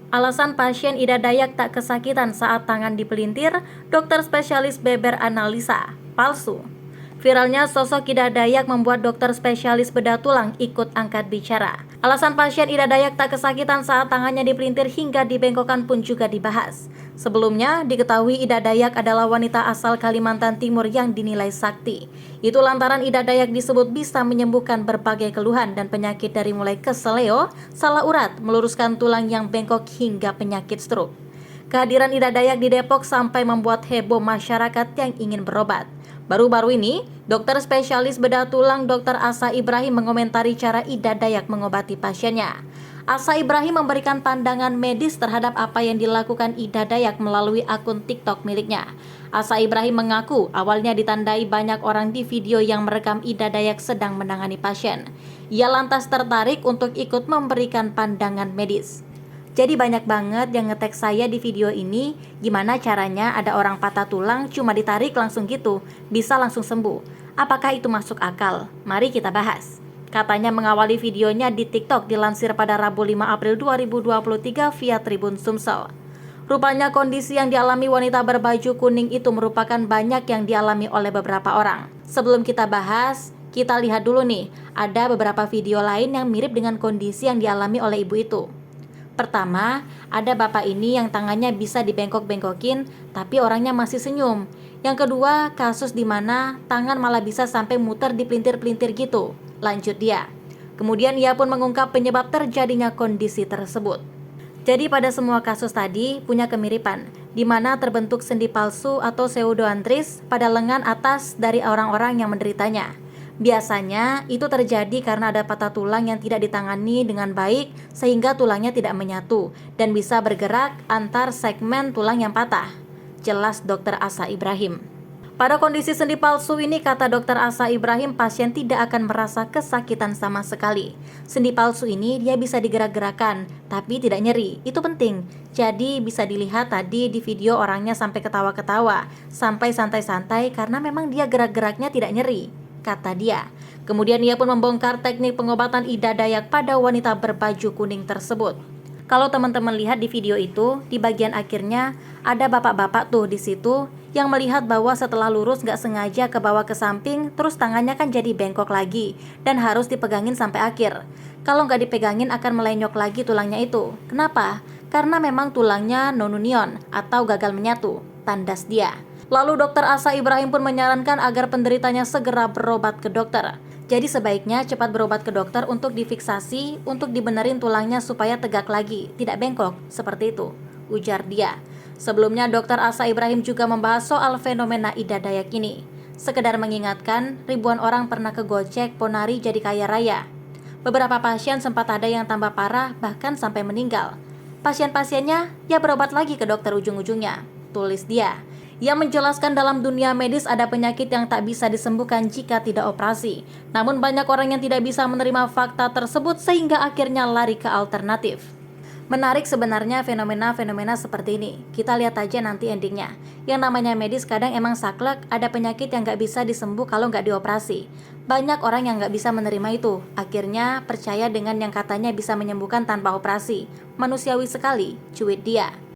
Alasan pasien Ida Dayak tak kesakitan saat tangan dipelintir, dokter spesialis beber analisa, palsu. Viralnya sosok Ida Dayak membuat dokter spesialis bedah tulang ikut angkat bicara. Alasan pasien Ida Dayak tak kesakitan saat tangannya dipelintir hingga dibengkokkan pun juga dibahas. Sebelumnya, diketahui Ida Dayak adalah wanita asal Kalimantan Timur yang dinilai sakti. Itu lantaran Ida Dayak disebut bisa menyembuhkan berbagai keluhan dan penyakit dari mulai keseleo, salah urat, meluruskan tulang yang bengkok hingga penyakit stroke. Kehadiran Ida Dayak di Depok sampai membuat heboh masyarakat yang ingin berobat. Baru-baru ini, dokter spesialis bedah tulang Dr. Asa Ibrahim mengomentari cara Ida Dayak mengobati pasiennya. Asa Ibrahim memberikan pandangan medis terhadap apa yang dilakukan Ida Dayak melalui akun TikTok miliknya. Asa Ibrahim mengaku awalnya ditandai banyak orang di video yang merekam Ida Dayak sedang menangani pasien. Ia lantas tertarik untuk ikut memberikan pandangan medis. Jadi banyak banget yang nge-tag saya di video ini, gimana caranya ada orang patah tulang cuma ditarik langsung gitu, bisa langsung sembuh. Apakah itu masuk akal? Mari kita bahas. Katanya mengawali videonya di TikTok dilansir pada Rabu 5 April 2023 via Tribun Sumsel. Rupanya kondisi yang dialami wanita berbaju kuning itu merupakan banyak yang dialami oleh beberapa orang. Sebelum kita bahas, kita lihat dulu nih, ada beberapa video lain yang mirip dengan kondisi yang dialami oleh ibu itu. Pertama, ada bapak ini yang tangannya bisa dibengkok-bengkokin, tapi orangnya masih senyum. Yang kedua, kasus di mana tangan malah bisa sampai muter di pelintir-pelintir gitu. Lanjut dia. Kemudian ia pun mengungkap penyebab terjadinya kondisi tersebut. Jadi pada semua kasus tadi punya kemiripan, di mana terbentuk sendi palsu atau pseudoantris pada lengan atas dari orang-orang yang menderitanya. Biasanya itu terjadi karena ada patah tulang yang tidak ditangani dengan baik sehingga tulangnya tidak menyatu dan bisa bergerak antar segmen tulang yang patah. Jelas Dr. Asa Ibrahim. Pada kondisi sendi palsu ini, kata Dr. Asa Ibrahim, pasien tidak akan merasa kesakitan sama sekali. Sendi palsu ini dia bisa digerak-gerakan, tapi tidak nyeri. Itu penting. Jadi bisa dilihat tadi di video orangnya sampai ketawa-ketawa, sampai santai-santai karena memang dia gerak-geraknya tidak nyeri, kata dia. Kemudian ia pun membongkar teknik pengobatan Ida Dayak pada wanita berbaju kuning tersebut. Kalau teman-teman lihat di video itu, di bagian akhirnya ada bapak-bapak tuh di situ yang melihat bahwa setelah lurus nggak sengaja ke bawah ke samping, terus tangannya kan jadi bengkok lagi dan harus dipegangin sampai akhir. Kalau nggak dipegangin akan melenyok lagi tulangnya itu. Kenapa? Karena memang tulangnya non-union atau gagal menyatu, tandas dia. Lalu Dr. Asa Ibrahim pun menyarankan agar penderitanya segera berobat ke dokter. Jadi sebaiknya cepat berobat ke dokter untuk difiksasi, untuk dibenerin tulangnya supaya tegak lagi, tidak bengkok, seperti itu, ujar dia. Sebelumnya Dr. Asa Ibrahim juga membahas soal fenomena Ida Dayak ini. Sekedar mengingatkan, ribuan orang pernah kegocek ponari jadi kaya raya. Beberapa pasien sempat ada yang tambah parah, bahkan sampai meninggal. Pasien-pasiennya ya berobat lagi ke dokter ujung-ujungnya, tulis dia. Ia menjelaskan dalam dunia medis ada penyakit yang tak bisa disembuhkan jika tidak operasi. Namun banyak orang yang tidak bisa menerima fakta tersebut sehingga akhirnya lari ke alternatif. Menarik sebenarnya fenomena-fenomena seperti ini. Kita lihat aja nanti endingnya. Yang namanya medis kadang emang saklek, ada penyakit yang gak bisa disembuh kalau gak dioperasi. Banyak orang yang gak bisa menerima itu. Akhirnya percaya dengan yang katanya bisa menyembuhkan tanpa operasi. Manusiawi sekali, cuit dia.